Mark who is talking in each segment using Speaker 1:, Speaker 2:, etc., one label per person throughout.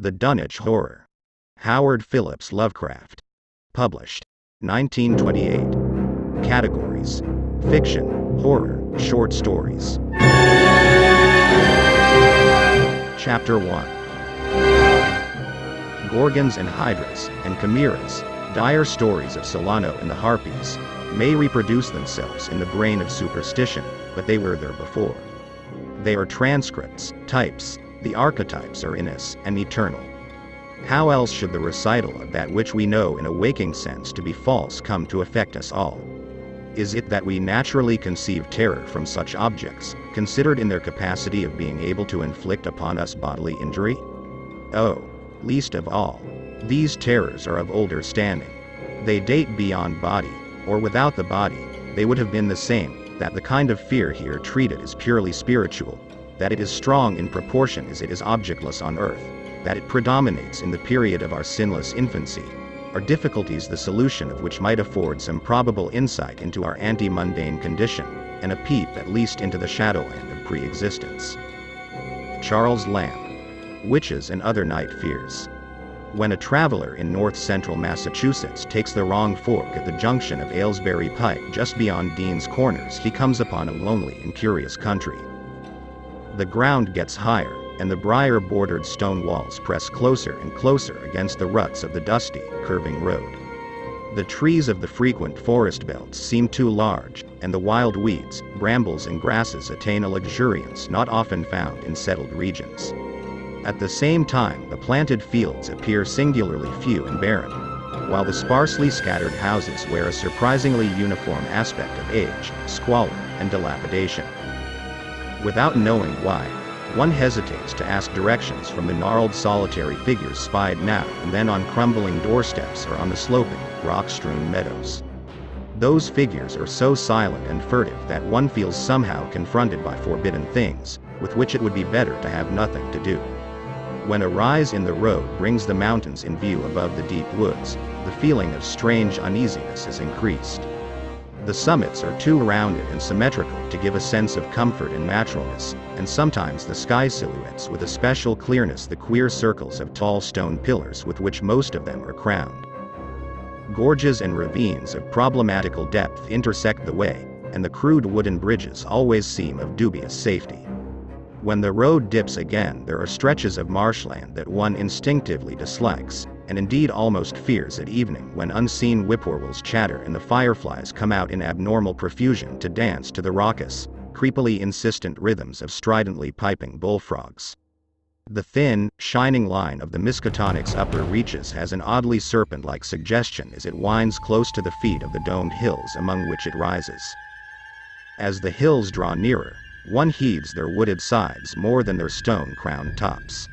Speaker 1: The Dunwich Horror. Howard Phillips Lovecraft. Published. 1928. Categories: fiction, horror, short stories. Chapter 1. Gorgons and hydras, and chimeras, dire stories of Solano and the Harpies, may reproduce themselves in the brain of superstition, but they were there before. They are transcripts, types, the archetypes are in us and eternal. How else should the recital of that which we know in a waking sense to be false come to affect us all? Is it that we naturally conceive terror from such objects, considered in their capacity of being able to inflict upon us bodily injury? Oh, least of all, these terrors are of older standing. They date beyond body, or without the body, they would have been the same, that the kind of fear here treated is purely spiritual, that it is strong in proportion as it is objectless on earth, that it predominates in the period of our sinless infancy, are difficulties the solution of which might afford some probable insight into our anti-mundane condition, and a peep at least into the shadowland of pre-existence. Charles Lamb. Witches and Other Night Fears. When a traveler in north-central Massachusetts takes the wrong fork at the junction of Aylesbury Pike just beyond Dean's Corners, he comes upon a lonely and curious country. The ground gets higher, and the briar-bordered stone walls press closer and closer against the ruts of the dusty, curving road. The trees of the frequent forest belts seem too large, and the wild weeds, brambles and grasses attain a luxuriance not often found in settled regions. At the same time, the planted fields appear singularly few and barren, while the sparsely scattered houses wear a surprisingly uniform aspect of age, squalor, and dilapidation. Without knowing why, one hesitates to ask directions from the gnarled solitary figures spied now and then on crumbling doorsteps or on the sloping, rock-strewn meadows. Those figures are so silent and furtive that one feels somehow confronted by forbidden things, with which it would be better to have nothing to do. When a rise in the road brings the mountains in view above the deep woods, the feeling of strange uneasiness is increased. The summits are too rounded and symmetrical to give a sense of comfort and naturalness, and sometimes the sky silhouettes with a special clearness the queer circles of tall stone pillars with which most of them are crowned. Gorges and ravines of problematical depth intersect the way, and the crude wooden bridges always seem of dubious safety. When the road dips again, there are stretches of marshland that one instinctively dislikes, and indeed almost fears at evening, when unseen whippoorwills chatter and the fireflies come out in abnormal profusion to dance to the raucous, creepily insistent rhythms of stridently piping bullfrogs. The thin, shining line of the Miskatonic's upper reaches has an oddly serpent-like suggestion as it winds close to the feet of the domed hills among which it rises. As the hills draw nearer, one heeds their wooded sides more than their stone-crowned tops.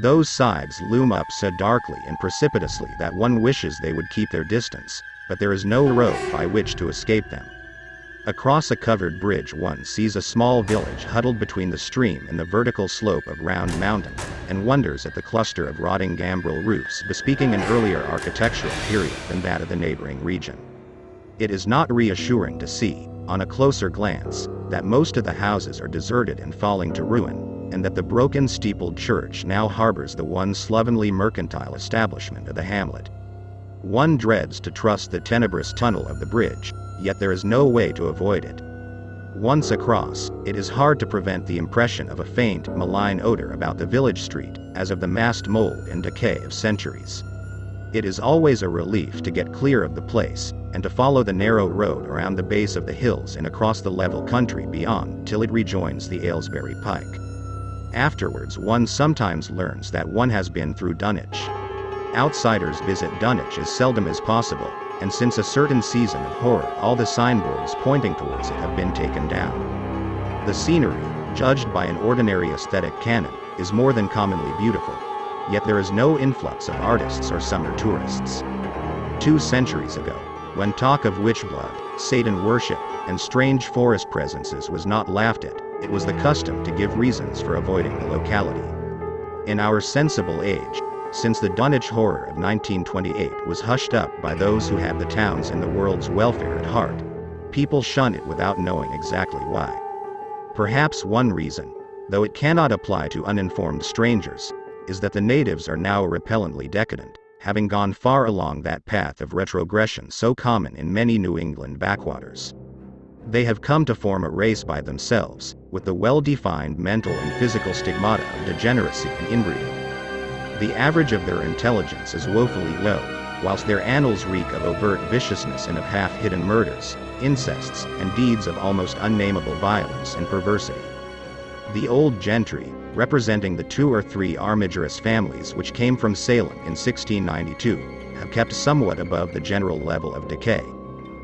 Speaker 1: Those sides loom up so darkly and precipitously that one wishes they would keep their distance, but there is no road by which to escape them. Across a covered bridge one sees a small village huddled between the stream and the vertical slope of Round Mountain, and wonders at the cluster of rotting gambrel roofs bespeaking an earlier architectural period than that of the neighboring region. It is not reassuring to see, on a closer glance, that most of the houses are deserted and falling to ruin, and that the broken steepled church now harbors the one slovenly mercantile establishment of the hamlet. One dreads to trust the tenebrous tunnel of the bridge, yet there is no way to avoid it. Once across, it is hard to prevent the impression of a faint, malign odor about the village street, as of the massed mold and decay of centuries. It is always a relief to get clear of the place, and to follow the narrow road around the base of the hills and across the level country beyond till it rejoins the Aylesbury Pike. Afterwards one sometimes learns that one has been through Dunwich. Outsiders visit Dunwich as seldom as possible, and since a certain season of horror all the signboards pointing towards it have been taken down. The scenery, judged by an ordinary aesthetic canon, is more than commonly beautiful, yet there is no influx of artists or summer tourists. 2 centuries ago, when talk of witch blood, Satan worship, and strange forest presences was not laughed at, it was the custom to give reasons for avoiding the locality. In our sensible age, since the Dunwich Horror of 1928 was hushed up by those who had the town's and the world's welfare at heart, people shun it without knowing exactly why. Perhaps one reason, though it cannot apply to uninformed strangers, is that the natives are now repellently decadent, having gone far along that path of retrogression so common in many New England backwaters. They have come to form a race by themselves, with the well-defined mental and physical stigmata of degeneracy and inbreeding. The average of their intelligence is woefully low, whilst their annals reek of overt viciousness and of half-hidden murders, incests, and deeds of almost unnameable violence and perversity. The old gentry, representing the 2 or 3 armigerous families which came from Salem in 1692, have kept somewhat above the general level of decay,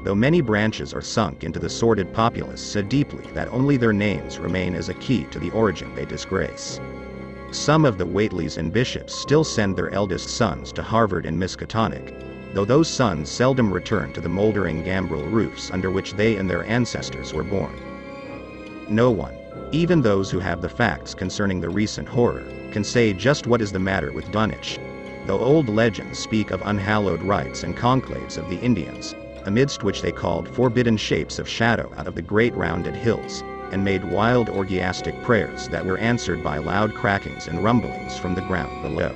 Speaker 1: though many branches are sunk into the sordid populace so deeply that only their names remain as a key to the origin they disgrace. Some of the Whateleys and bishops still send their eldest sons to Harvard and Miskatonic, though those sons seldom return to the moldering gambrel roofs under which they and their ancestors were born. No one, even those who have the facts concerning the recent horror, can say just what is the matter with Dunwich, though old legends speak of unhallowed rites and conclaves of the Indians, amidst which they called forbidden shapes of shadow out of the great rounded hills, and made wild orgiastic prayers that were answered by loud crackings and rumblings from the ground below.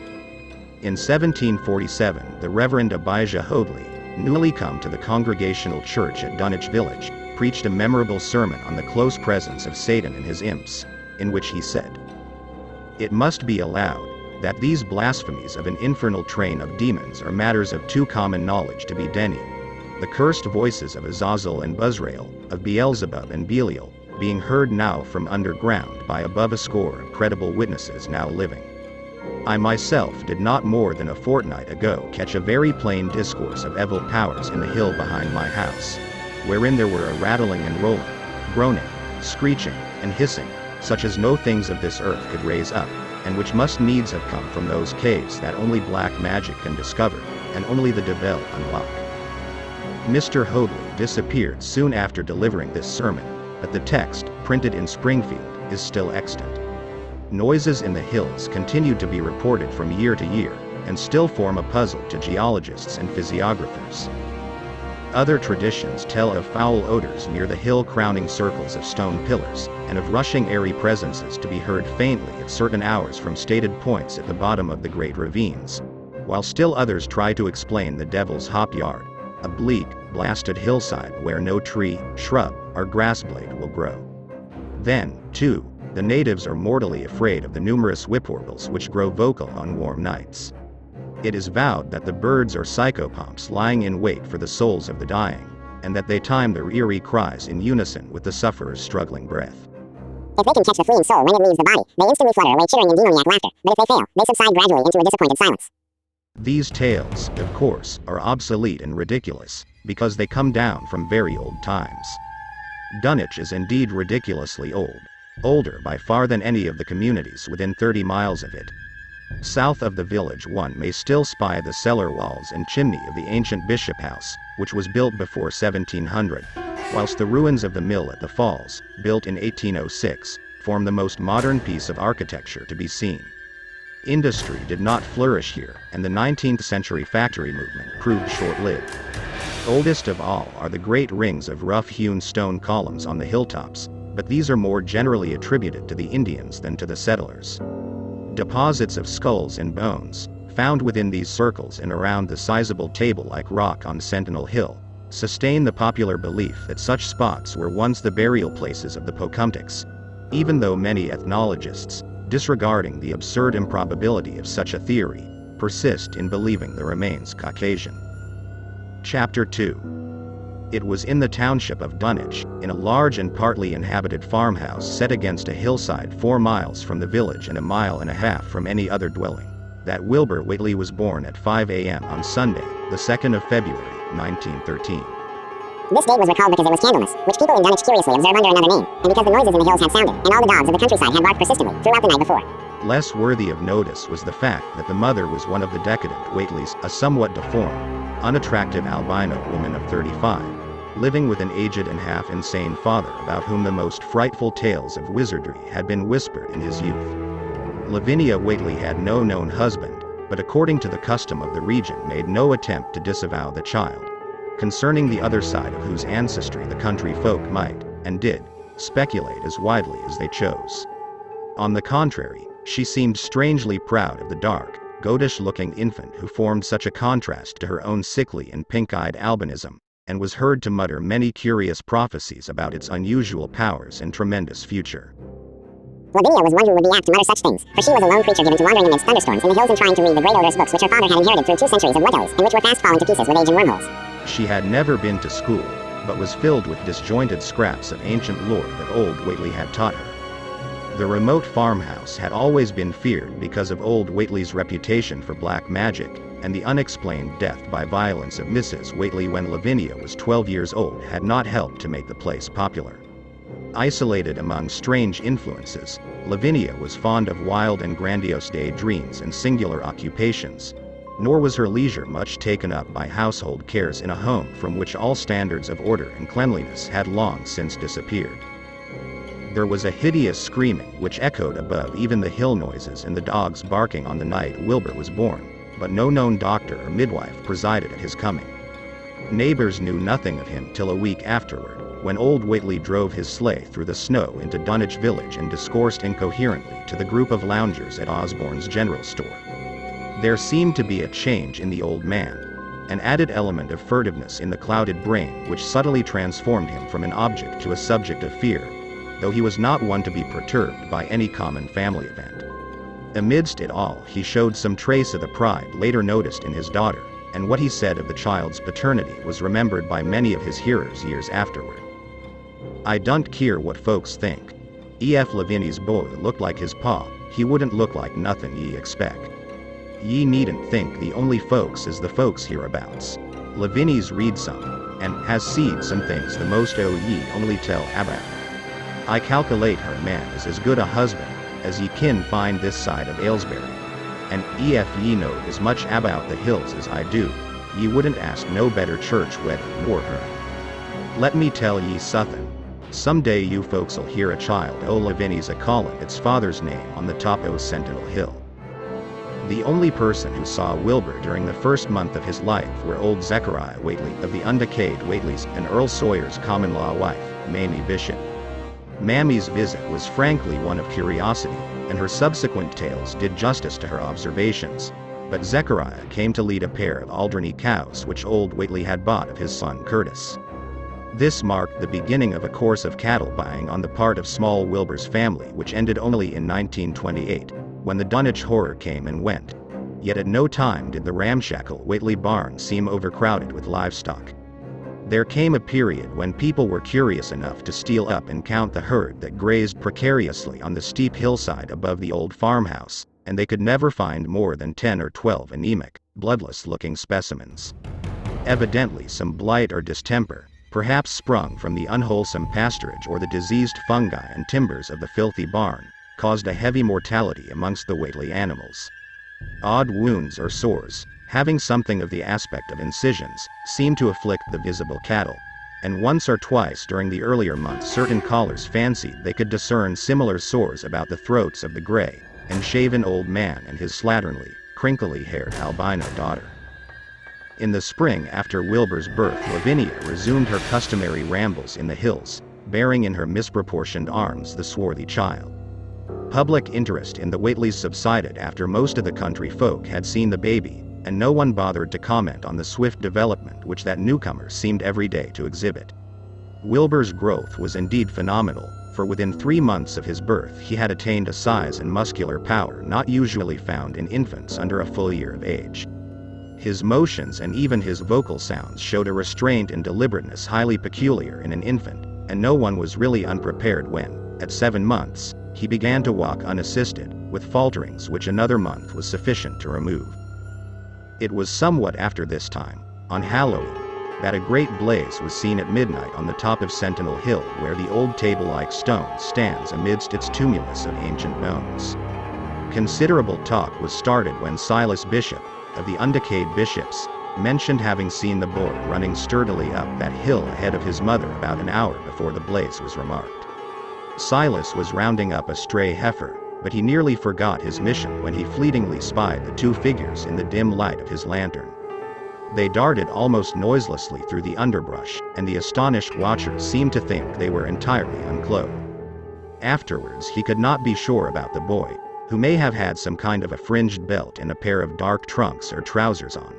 Speaker 1: In 1747, the Reverend Abijah Hoadley, newly come to the Congregational Church at Dunwich Village, preached a memorable sermon on the close presence of Satan and his imps, in which he said, "It must be allowed that these blasphemies of an infernal train of demons are matters of too common knowledge to be denied. The cursed voices of Azazel and Buzrael, of Beelzebub and Belial, being heard now from underground by above a score of credible witnesses now living. I myself did not more than a fortnight ago catch a very plain discourse of evil powers in the hill behind my house, wherein there were a rattling and rolling, groaning, screeching, and hissing, such as no things of this earth could raise up, and which must needs have come from those caves that only black magic can discover, and only the devil unlock." Mr. Hoadley disappeared soon after delivering this sermon, but the text, printed in Springfield, is still extant. Noises in the hills continued to be reported from year to year, and still form a puzzle to geologists and physiographers. Other traditions tell of foul odors near the hill-crowning circles of stone pillars, and of rushing airy presences to be heard faintly at certain hours from stated points at the bottom of the great ravines, while still others try to explain the Devil's Hop Yard, a bleak, blasted hillside where no tree, shrub, or grass blade will grow. Then, too, the natives are mortally afraid of the numerous whippoorwills which grow vocal on warm nights. It is vowed that the birds are psychopomps lying in wait for the souls of the dying, and that they time their eerie cries in unison with the sufferer's struggling breath.
Speaker 2: If they can catch the fleeing soul when it leaves the body, they instantly flutter away cheering in demoniac laughter, but if they fail, they subside gradually into a disappointed silence.
Speaker 1: These tales, of course, are obsolete and ridiculous, because they come down from very old times. Dunwich is indeed ridiculously old, older by far than any of the communities within 30 miles of it. South of the village one may still spy the cellar walls and chimney of the ancient Bishop House, which was built before 1700, whilst the ruins of the mill at the falls, built in 1806, form the most modern piece of architecture to be seen. Industry did not flourish here, and the 19th century factory movement proved short-lived. Oldest of all are the great rings of rough-hewn stone columns on the hilltops, but these are more generally attributed to the Indians than to the settlers. Deposits of skulls and bones, found within these circles and around the sizable table-like rock on Sentinel Hill, sustain the popular belief that such spots were once the burial places of the Pocumtucks, even though many ethnologists, disregarding the absurd improbability of such a theory, persist in believing the remains Caucasian. Chapter 2. It was in the township of Dunwich, in a large and partly inhabited farmhouse set against a hillside 4 miles from the village and 1.5 miles from any other dwelling, that Wilbur Whateley was born at 5 a.m. on Sunday, the 2nd of February, 1913.
Speaker 2: This date was recalled because it was Candlemas, which people in Dunwich curiously observe under another name, and because the noises in the hills had sounded, and all the dogs of the countryside had barked persistently throughout the night before.
Speaker 1: Less worthy of notice was the fact that the mother was one of the decadent Whateleys, a somewhat deformed, unattractive albino woman of 35, living with an aged and half-insane father about whom the most frightful tales of wizardry had been whispered in his youth. Lavinia Whateley had no known husband, but according to the custom of the region made no attempt to disavow the child, concerning the other side of whose ancestry the country folk might, and did, speculate as widely as they chose. On the contrary, She seemed strangely proud of the dark, goatish-looking infant who formed such a contrast to her own sickly and pink-eyed albinism, and was heard to mutter many curious prophecies about its unusual powers and tremendous future.
Speaker 2: Lavinia was one who would be apt to mutter such things, for she was a lone creature given to wandering amidst thunderstorms in the hills and trying to read the great odorous books which her father had inherited through 2 centuries of letters, and which were fast falling to pieces with age and wormholes.
Speaker 1: She had never been to school, but was filled with disjointed scraps of ancient lore that old Whateley had taught her. The remote farmhouse had always been feared because of old Whateley's reputation for black magic, and the unexplained death by violence of Mrs. Whateley when Lavinia was 12 years old had not helped to make the place popular. Isolated among strange influences, Lavinia was fond of wild and grandiose daydreams and singular occupations, nor was her leisure much taken up by household cares in a home from which all standards of order and cleanliness had long since disappeared. There was a hideous screaming which echoed above even the hill noises and the dogs barking on the night Wilbur was born, but no known doctor or midwife presided at his coming. Neighbors knew nothing of him till a week afterward, when old Whateley drove his sleigh through the snow into Dunwich village and discoursed incoherently to the group of loungers at Osborne's general store. There seemed to be a change in the old man, an added element of furtiveness in the clouded brain which subtly transformed him from an object to a subject of fear, though he was not one to be perturbed by any common family event. Amidst it all he showed some trace of the pride later noticed in his daughter, and what he said of the child's paternity was remembered by many of his hearers years afterward. "I don't care what folks think. Ef Lavinia's boy looked like his pa, he wouldn't look like nothin' ye expect. Ye needn't think the only folks is the folks hereabouts. Lavinia's read some, and has seed some things the most o' ye only tell about. I calculate her man is as good a husband as ye kin find this side of Aylesbury, and ef ye knowed as much about the hills as I do, ye wouldn't ask no better church wedding nor her. Let me tell ye suthin', some day you folks'll hear a child o' Lavinia's a-callin' its father's name on the top o' Sentinel Hill." The only person who saw Wilbur during the first month of his life were old Zechariah Whateley of the undecayed Whateleys and Earl Sawyer's common-law wife, Mamie Bishop. Mammy's visit was frankly one of curiosity, and her subsequent tales did justice to her observations, but Zechariah came to lead a pair of Alderney cows which old Whateley had bought of his son Curtis. This marked the beginning of a course of cattle buying on the part of small Wilbur's family which ended only in 1928, when the Dunwich Horror came and went. Yet at no time did the ramshackle Whateley barn seem overcrowded with livestock. There came a period when people were curious enough to steal up and count the herd that grazed precariously on the steep hillside above the old farmhouse, and they could never find more than 10 or 12 anemic, bloodless-looking specimens. Evidently some blight or distemper, perhaps sprung from the unwholesome pasturage or the diseased fungi and timbers of the filthy barn, caused a heavy mortality amongst the Whateley animals. Odd wounds or sores, having something of the aspect of incisions, seemed to afflict the visible cattle, and once or twice during the earlier months certain callers fancied they could discern similar sores about the throats of the gray and shaven old man and his slatternly, crinkly-haired albino daughter. In the spring after Wilbur's birth, Lavinia resumed her customary rambles in the hills, bearing in her misproportioned arms the swarthy child. Public interest in the Whateleys subsided after most of the country folk had seen the baby, and no one bothered to comment on the swift development which that newcomer seemed every day to exhibit. Wilbur's growth was indeed phenomenal, for within 3 months of his birth he had attained a size and muscular power not usually found in infants under a full year of age. His motions and even his vocal sounds showed a restraint and deliberateness highly peculiar in an infant, and no one was really unprepared when, at 7 months, he began to walk unassisted, with falterings which another month was sufficient to remove. It was somewhat after this time, on Halloween, that a great blaze was seen at midnight on the top of Sentinel Hill where the old table-like stone stands amidst its tumulus of ancient bones. Considerable talk was started when Silas Bishop, of the undecayed bishops, mentioned having seen the boy running sturdily up that hill ahead of his mother about an hour before the blaze was remarked. Silas was rounding up a stray heifer, but he nearly forgot his mission when he fleetingly spied the 2 figures in the dim light of his lantern. They darted almost noiselessly through the underbrush, and the astonished watchers seemed to think they were entirely unclothed. Afterwards he could not be sure about the boy, who may have had some kind of a fringed belt and a pair of dark trunks or trousers on.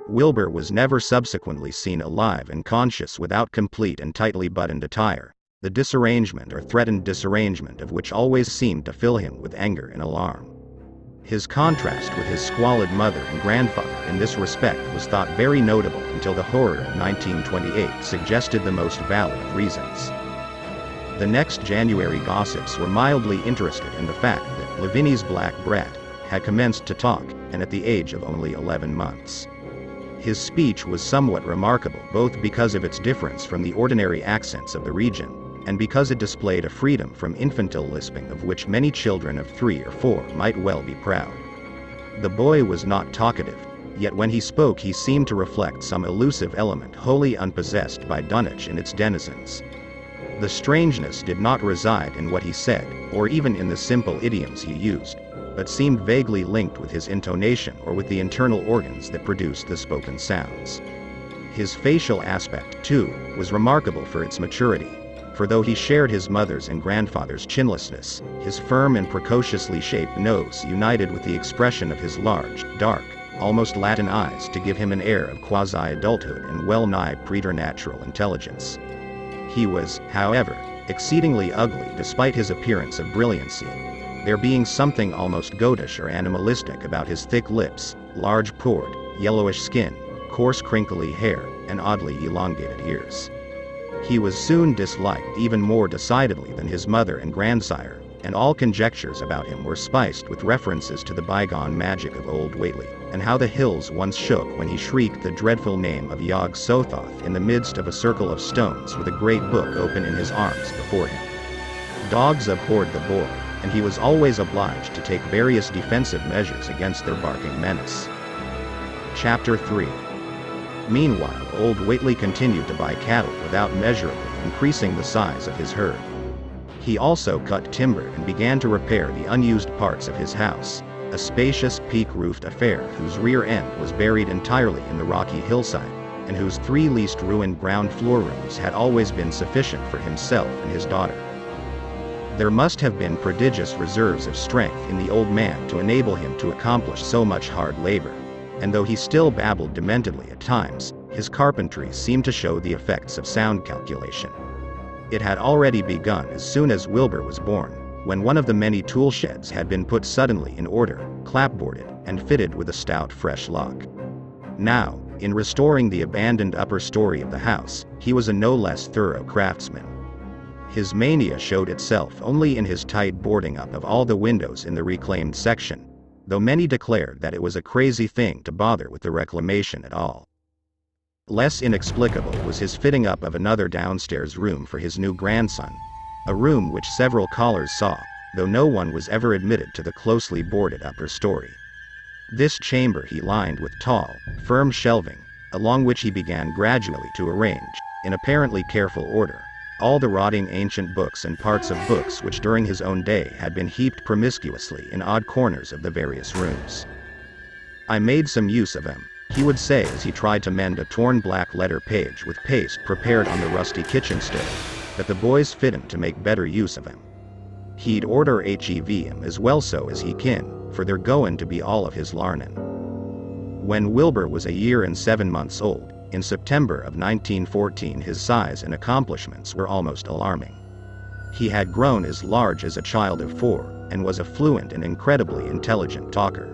Speaker 1: Wilbur was never subsequently seen alive and conscious without complete and tightly buttoned attire, the disarrangement or threatened disarrangement of which always seemed to fill him with anger and alarm. His contrast with his squalid mother and grandfather in this respect was thought very notable until the horror of 1928 suggested the most valid of reasons. The next January gossips were mildly interested in the fact that Lavinia's black brat had commenced to talk, and at the age of only 11 months. His speech was somewhat remarkable both because of its difference from the ordinary accents of the region, and because it displayed a freedom from infantile lisping of which many children of 3 or 4 might well be proud. The boy was not talkative, yet when he spoke he seemed to reflect some elusive element wholly unpossessed by Dunwich and its denizens. The strangeness did not reside in what he said, or even in the simple idioms he used, but seemed vaguely linked with his intonation or with the internal organs that produced the spoken sounds. His facial aspect, too, was remarkable for its maturity, for though he shared his mother's and grandfather's chinlessness, his firm and precociously shaped nose united with the expression of his large, dark, almost Latin eyes to give him an air of quasi-adulthood and well-nigh preternatural intelligence. He was, however, exceedingly ugly despite his appearance of brilliancy, there being something almost goatish or animalistic about his thick lips, large pored, yellowish skin, coarse crinkly hair, and oddly elongated ears. He was soon disliked even more decidedly than his mother and grandsire, and all conjectures about him were spiced with references to the bygone magic of old Whateley, and how the hills once shook when he shrieked the dreadful name of Yog Whateley in the midst of a circle of stones with a great book open in his arms before him. Dogs abhorred the boy, and he was always obliged to take various defensive measures against their barking menace. Chapter 3. Meanwhile, old Whateley continued to buy cattle without measurably increasing the size of his herd. He also cut timber and began to repair the unused parts of his house, a spacious peak-roofed affair whose rear end was buried entirely in the rocky hillside, and whose 3 least ruined ground floor rooms had always been sufficient for himself and his daughter. There must have been prodigious reserves of strength in the old man to enable him to accomplish so much hard labor, and though he still babbled dementedly at times, his carpentry seemed to show the effects of sound calculation. It had already begun as soon as Wilbur was born, when one of the many tool sheds had been put suddenly in order, clapboarded, and fitted with a stout fresh lock. Now, in restoring the abandoned upper story of the house, he was a no less thorough craftsman. His mania showed itself only in his tight boarding up of all the windows in the reclaimed section, though many declared that it was a crazy thing to bother with the reclamation at all. Less inexplicable was his fitting up of another downstairs room for his new grandson, a room which several callers saw, though no one was ever admitted to the closely boarded upper story. This chamber he lined with tall, firm shelving, along which he began gradually to arrange, in apparently careful order, all the rotting ancient books and parts of books which during his own day had been heaped promiscuously in odd corners of the various rooms. "I made some use of them," he would say as he tried to mend a torn black letter page with paste prepared on the rusty kitchen stove, "but the boys fit 'em to make better use of 'em. He'd order hev 'em as well so as he kin, for they're goin' to be all of his larnin'." When Wilbur was a year and 7 months old, in September of 1914, his size and accomplishments were almost alarming. He had grown as large as a child of 4, and was a fluent and incredibly intelligent talker.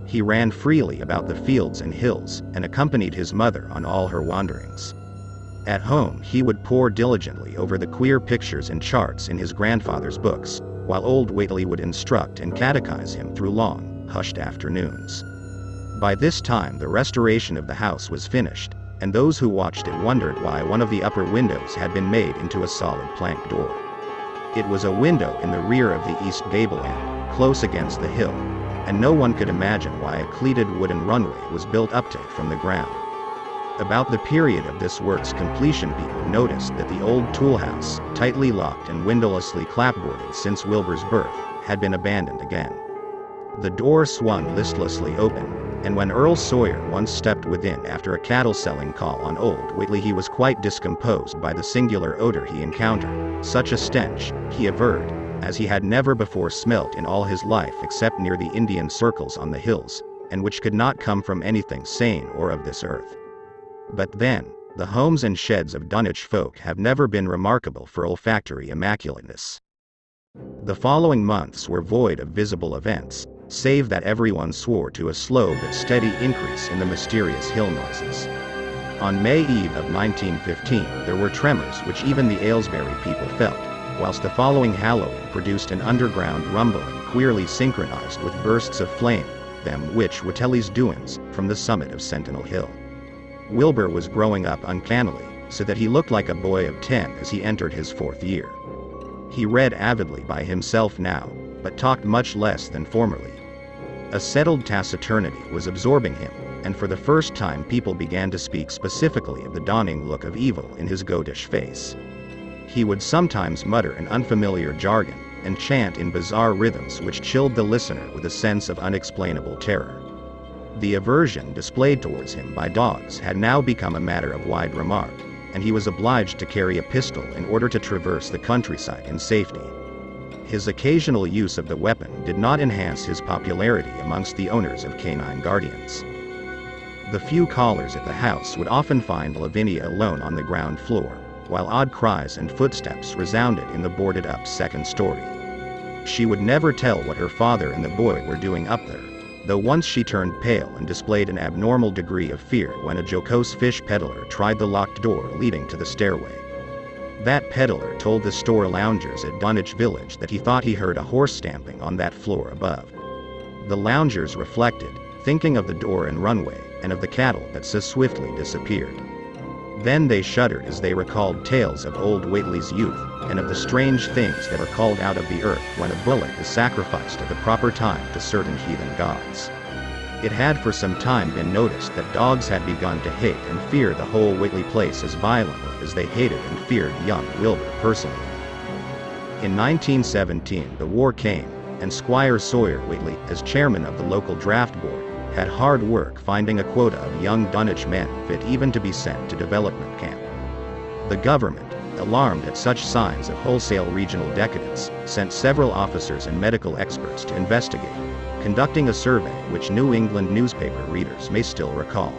Speaker 1: He ran freely about the fields and hills, and accompanied his mother on all her wanderings. At home he would pore diligently over the queer pictures and charts in his grandfather's books, while old Whateley would instruct and catechize him through long, hushed afternoons. By this time the restoration of the house was finished, and those who watched it wondered why one of the upper windows had been made into a solid plank door. It was a window in the rear of the east gable end, close against the hill, and no one could imagine why a cleated wooden runway was built up to it from the ground. About the period of this work's completion, people noticed that the old tool house, tightly locked and windowlessly clapboarded since Wilbur's birth, had been abandoned again. The door swung listlessly open, and when Earl Sawyer once stepped within after a cattle-selling call on old Whateley, he was quite discomposed by the singular odor he encountered, such a stench, he averred, as he had never before smelt in all his life except near the Indian circles on the hills, and which could not come from anything sane or of this earth. But then, the homes and sheds of Dunwich folk have never been remarkable for olfactory immaculateness. The following months were void of visible events, save that everyone swore to a slow but steady increase in the mysterious hill noises. On May Eve of 1915 there were tremors which even the Aylesbury people felt, whilst the following Halloween produced an underground rumbling queerly synchronized with bursts of flame, them which Whateley's doings, from the summit of Sentinel Hill. Wilbur was growing up uncannily, so that he looked like a boy of 10 as he entered his 4th year. He read avidly by himself now, but talked much less than formerly. A settled taciturnity was absorbing him, and for the first time people began to speak specifically of the dawning look of evil in his goatish face. He would sometimes mutter an unfamiliar jargon, and chant in bizarre rhythms which chilled the listener with a sense of unexplainable terror. The aversion displayed towards him by dogs had now become a matter of wide remark, and he was obliged to carry a pistol in order to traverse the countryside in safety. His occasional use of the weapon did not enhance his popularity amongst the owners of canine guardians. The few callers at the house would often find Lavinia alone on the ground floor, while odd cries and footsteps resounded in the boarded-up 2nd story. She would never tell what her father and the boy were doing up there, though once she turned pale and displayed an abnormal degree of fear when a jocose fish peddler tried the locked door leading to the stairway. That peddler told the store loungers at Dunwich Village that he thought he heard a horse stamping on that floor above. The loungers reflected, thinking of the door and runway, and of the cattle that so swiftly disappeared. Then they shuddered as they recalled tales of old Whateley's youth, and of the strange things that are called out of the earth when a bullock is sacrificed at the proper time to certain heathen gods. It had for some time been noticed that dogs had begun to hate and fear the whole Whateley place as violently as they hated and feared young Wilbur personally. In 1917 the war came, and Squire Sawyer Whateley, as chairman of the local draft board, had hard work finding a quota of young Dunwich men fit even to be sent to development camp. The government, alarmed at such signs of wholesale regional decadence, sent several officers and medical experts to investigate, conducting a survey which New England newspaper readers may still recall.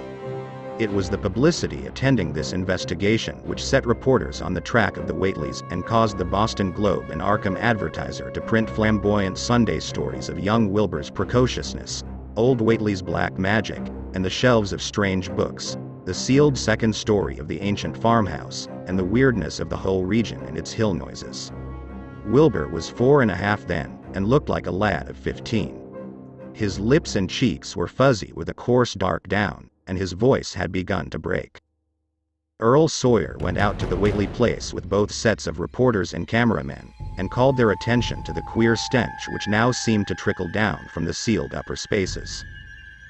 Speaker 1: It was the publicity attending this investigation which set reporters on the track of the Whateleys and caused the Boston Globe and Arkham Advertiser to print flamboyant Sunday stories of young Wilbur's precociousness, old Whateley's black magic, and the shelves of strange books, the sealed 2nd story of the ancient farmhouse, and the weirdness of the whole region and its hill noises. Wilbur was 4.5 then, and looked like a lad of 15. His lips and cheeks were fuzzy with a coarse dark down, and his voice had begun to break. Earl Sawyer went out to the Whateley place with both sets of reporters and cameramen, and called their attention to the queer stench which now seemed to trickle down from the sealed upper spaces.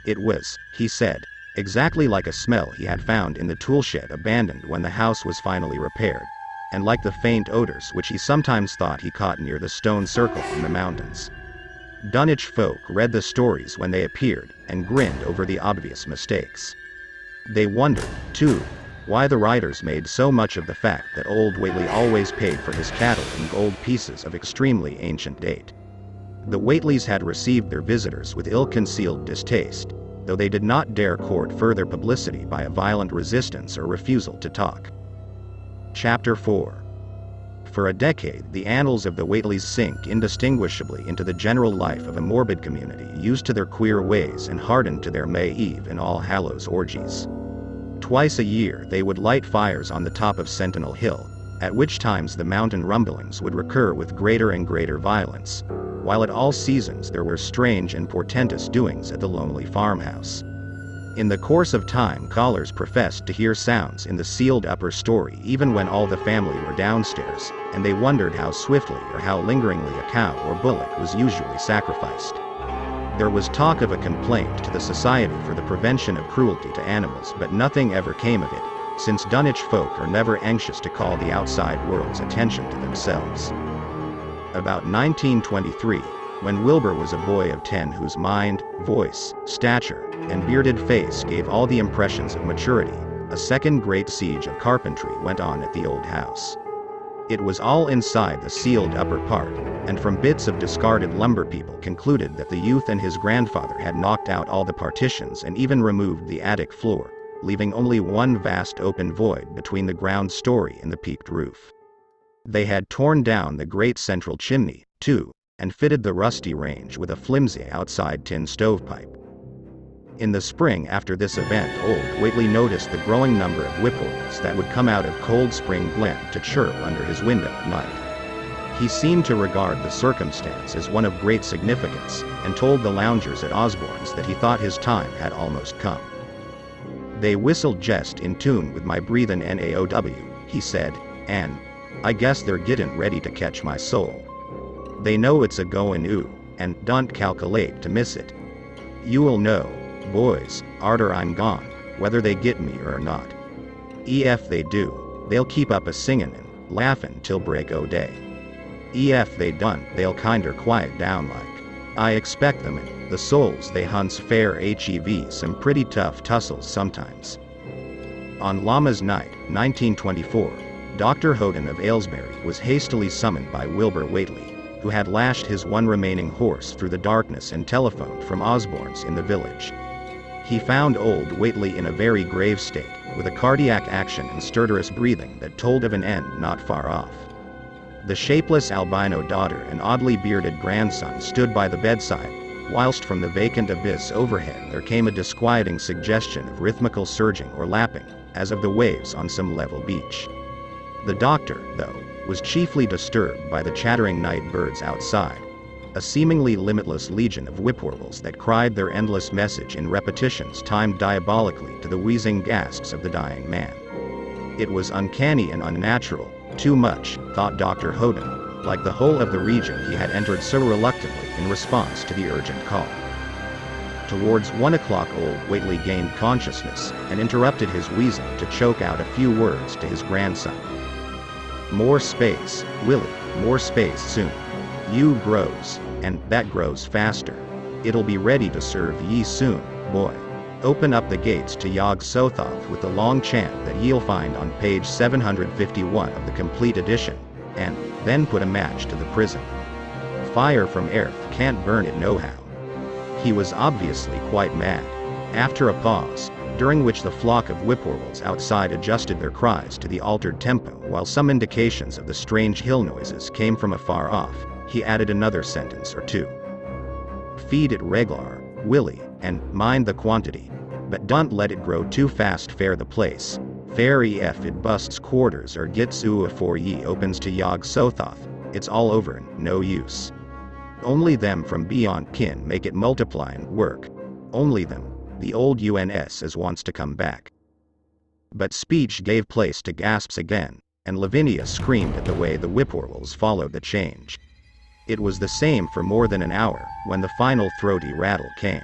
Speaker 1: It was, he said, exactly like a smell he had found in the toolshed abandoned when the house was finally repaired, and like the faint odors which he sometimes thought he caught near the stone circle in the mountains. Dunwich folk read the stories when they appeared, and grinned over the obvious mistakes. They wondered, too, why the writers made so much of the fact that old Whateley always paid for his cattle in gold pieces of extremely ancient date. The Whateleys had received their visitors with ill-concealed distaste, though they did not dare court further publicity by a violent resistance or refusal to talk. Chapter 4. For a decade the annals of the Whateleys sink indistinguishably into the general life of a morbid community used to their queer ways and hardened to their May Eve and All Hallows orgies. Twice a year they would light fires on the top of Sentinel Hill, at which times the mountain rumblings would recur with greater and greater violence, while at all seasons there were strange and portentous doings at the lonely farmhouse. In the course of time callers professed to hear sounds in the sealed upper story even when all the family were downstairs, and they wondered how swiftly or how lingeringly a cow or bullock was usually sacrificed. There was talk of a complaint to the Society for the Prevention of Cruelty to Animals, but nothing ever came of it, since Dunwich folk are never anxious to call the outside world's attention to themselves. About 1923, when Wilbur was a boy of 10 whose mind, voice, stature, and bearded face gave all the impressions of maturity, a second great siege of carpentry went on at the old house. It was all inside the sealed upper part, and from bits of discarded lumber people concluded that the youth and his grandfather had knocked out all the partitions and even removed the attic floor, leaving only one vast open void between the ground story and the peaked roof. They had torn down the great central chimney, too, and fitted the rusty range with a flimsy outside tin stovepipe. In the spring after this event, old Whateley noticed the growing number of whippoorwills that would come out of Cold Spring Glen to chirp under his window at night. He seemed to regard the circumstance as one of great significance, and told the loungers at Osborne's that he thought his time had almost come. "They whistled jest in tune with my breathin' NAOW," he said, "and I guess they're gettin' ready to catch my soul. They know it's a goin' ooh, and don't calculate to miss it. You'll know, boys, arter I'm gone, whether they get me or not. Ef they do, they'll keep up a singin' and laughin' till break o' day. Ef they don't, they'll kinder quiet down like. I expect them and the souls they hunts fair hev some pretty tough tussles sometimes." On Llama's Night, 1924, Dr. Houghton of Aylesbury was hastily summoned by Wilbur Whateley, who had lashed his one remaining horse through the darkness and telephoned from Osborne's in the village. He found old Whateley in a very grave state, with a cardiac action and stertorous breathing that told of an end not far off. The shapeless albino daughter and oddly bearded grandson stood by the bedside, whilst from the vacant abyss overhead there came a disquieting suggestion of rhythmical surging or lapping, as of the waves on some level beach. The doctor, though, was chiefly disturbed by the chattering night birds outside, a seemingly limitless legion of whippoorwills that cried their endless message in repetitions timed diabolically to the wheezing gasps of the dying man. It was uncanny and unnatural, too much, thought Dr. Houghton, like the whole of the region he had entered so reluctantly in response to the urgent call. Towards 1 o'clock old Whateley gained consciousness and interrupted his wheezing to choke out a few words to his grandson. "More space, Willie, more space soon. You grows, and that grows faster. It'll be ready to serve ye soon, boy. Open up the gates to Yog Sothoth with the long chant that ye'll find on page 751 of the complete edition, and then put a match to the prison. Fire from earth can't burn it nohow." He was obviously quite mad. After a pause, during which the flock of whippoorwills outside adjusted their cries to the altered tempo while some indications of the strange hill noises came from afar off, he added another sentence or two. "Feed it reglar, Willie, and mind the quantity. But don't let it grow too fast fair the place. Fair ef it busts quarters or gets ooh afore ye opens to Yog Sothoth, it's all over and no use. Only them from beyond kin make it multiply and work. Only them. The old UNS as wants to come back." But speech gave place to gasps again, and Lavinia screamed at the way the whippoorwills followed the change. It was the same for more than an hour, when the final throaty rattle came.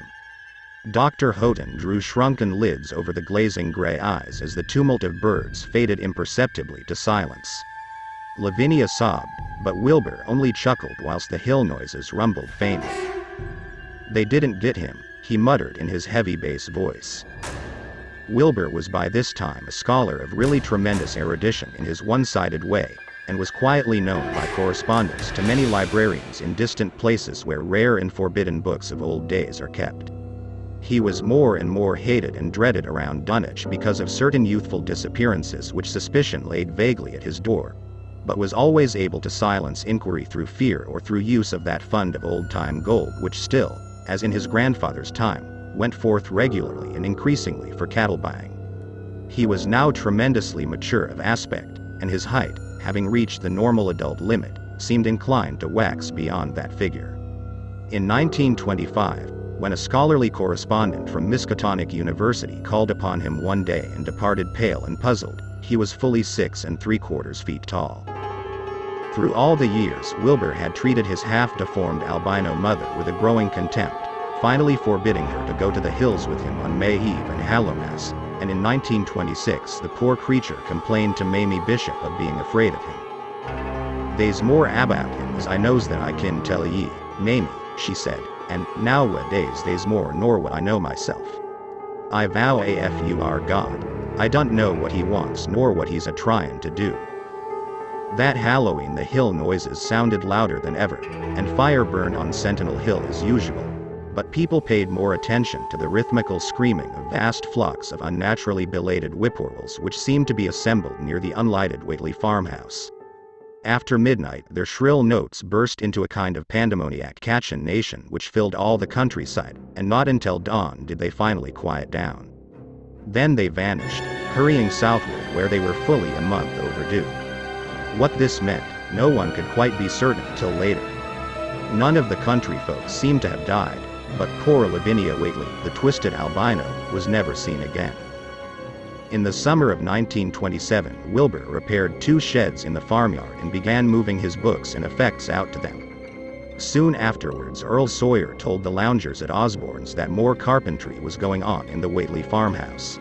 Speaker 1: Dr. Houghton drew shrunken lids over the glazing gray eyes as the tumult of birds faded imperceptibly to silence. Lavinia sobbed, but Wilbur only chuckled whilst the hill noises rumbled faintly. "They didn't get him," he muttered in his heavy bass voice. Wilbur was by this time a scholar of really tremendous erudition in his one-sided way, and was quietly known by correspondence to many librarians in distant places where rare and forbidden books of old days are kept. He was more and more hated and dreaded around Dunwich because of certain youthful disappearances which suspicion laid vaguely at his door, but was always able to silence inquiry through fear or through use of that fund of old-time gold which still, as in his grandfather's time, went forth regularly and increasingly for cattle buying. He was now tremendously mature of aspect, and his height, having reached the normal adult limit, seemed inclined to wax beyond that figure. In 1925, when a scholarly correspondent from Miskatonic University called upon him one day and departed pale and puzzled, he was fully 6 3/4 feet tall. Through all the years Wilbur had treated his half-deformed albino mother with a growing contempt, finally forbidding her to go to the hills with him on May Eve and Hallowmas, and in 1926 the poor creature complained to Mamie Bishop of being afraid of him. "They's more about him as I knows than I can tell ye, Mamie," she said, "and nowadays they's more nor what I know myself. I vow af you are God, I don't know what he wants nor what he's a-tryin' to do." That Halloween the hill noises sounded louder than ever, and fire burned on Sentinel Hill as usual. But people paid more attention to the rhythmical screaming of vast flocks of unnaturally belated whippoorwills which seemed to be assembled near the unlighted Whateley farmhouse. After midnight, their shrill notes burst into a kind of pandemoniac cachinnation which filled all the countryside, and not until dawn did they finally quiet down. Then they vanished, hurrying southward where they were fully a month overdue. What this meant, no one could quite be certain till later. None of the country folks seemed to have died, but poor Lavinia Whateley, the twisted albino, was never seen again. In the summer of 1927, Wilbur repaired 2 sheds in the farmyard and began moving his books and effects out to them. Soon afterwards, Earl Sawyer told the loungers at Osborne's that more carpentry was going on in the Whateley farmhouse.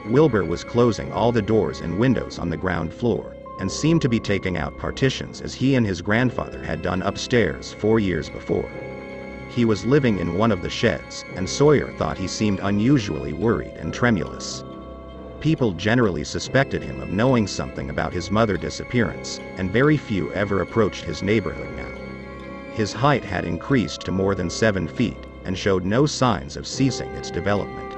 Speaker 1: Wilbur was closing all the doors and windows on the ground floor, and seemed to be taking out partitions as he and his grandfather had done upstairs 4 years before. He was living in one of the sheds, and Sawyer thought he seemed unusually worried and tremulous. People generally suspected him of knowing something about his mother's disappearance, and very few ever approached his neighborhood now. His height had increased to more than 7 feet, and showed no signs of ceasing its development.